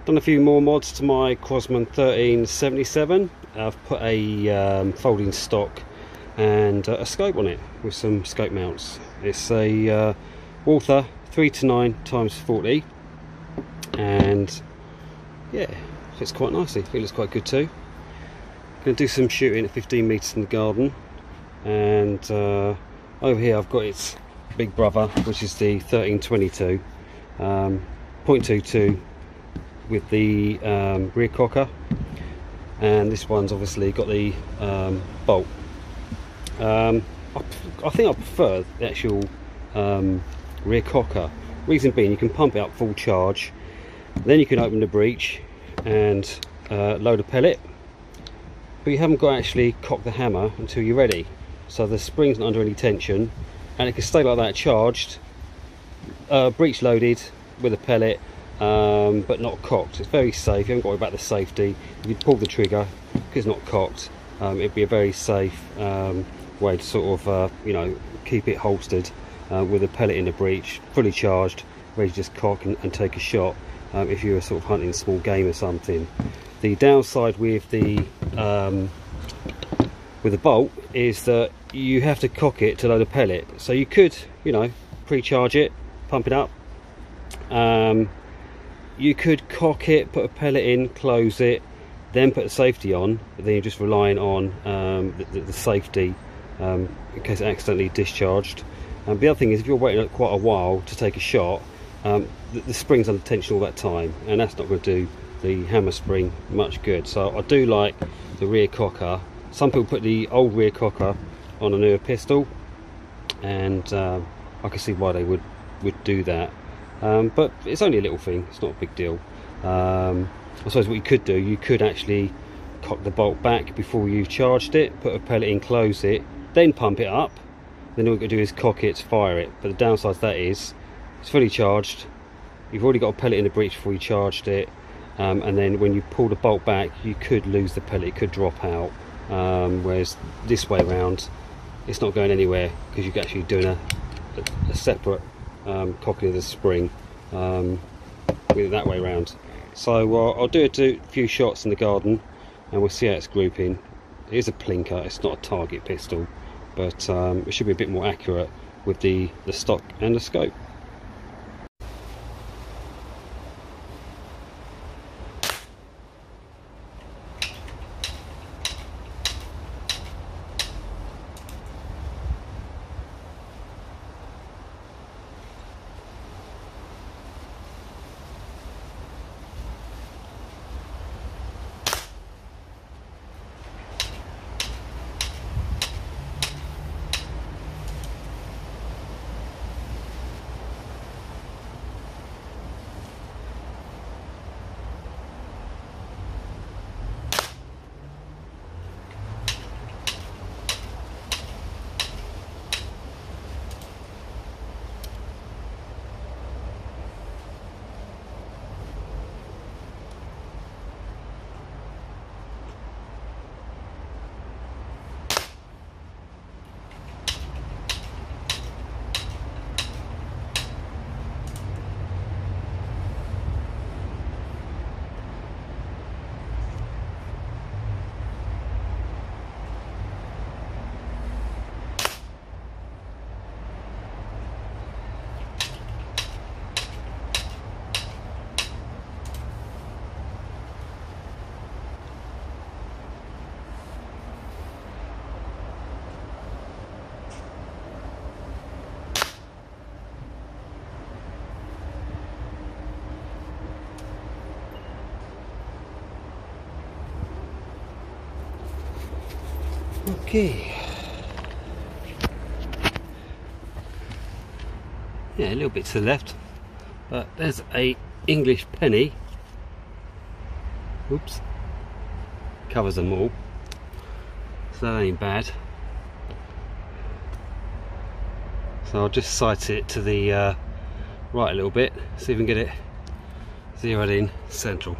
Done a few more mods to my Crosman 1377. I've put a folding stock and a scope on it with some scope mounts. It's a Walther 3-9x40, and yeah, fits quite nicely. It looks quite good too. Going to do some shooting at 15 metres in the garden, and over here I've got its big brother, which is the 1322 .22 with the rear cocker, and this one's obviously got the bolt. I think I prefer the actual rear cocker. Reason being, you can pump it up full charge, then you can open the breech and load a pellet, but you haven't got to actually cock the hammer until you're ready, so the spring's not under any tension and it can stay like that, charged, breech loaded with a pellet, but not cocked. It's very safe. You haven't got to worry about the safety. If you pull the trigger because it's not cocked, it'd be a very safe way to sort of you know, keep it holstered with a pellet in the breech, fully charged, ready to just cock and take a shot if you were sort of hunting small game or something. The downside with the bolt is that you have to cock it to load a pellet. So you could, you know, pre-charge it, pump it up. You could cock it, put a pellet in, close it, then put the safety on, but then you're just relying on the safety in case it accidentally discharged. The other thing is, if you're waiting quite a while to take a shot, the spring's under tension all that time, and that's not going to do the hammer spring much good. So I do like the rear cocker. Some people put the old rear cocker on a newer pistol, and I can see why they would do that. But it's only a little thing, it's not a big deal. I suppose what you could do, you could actually cock the bolt back before you've charged it, put a pellet in, close it, then pump it up. Then all you got to do is cock it, fire it. But the downside to that is, it's fully charged, you've already got a pellet in the breech before you charged it, and then when you pull the bolt back, you could lose the pellet, it could drop out. Whereas this way around, it's not going anywhere because you're actually doing a separate cocking of the spring with it that way around. So I'll do a few shots in the garden and we'll see how it's grouping. It is a plinker, it's not a target pistol, but it should be a bit more accurate with the stock and the scope. Okay. Yeah, a little bit to the left, but there's a English penny. Oops. Covers them all, so that ain't bad. So I'll just sight it to the right a little bit, see if we can get it zeroed in central.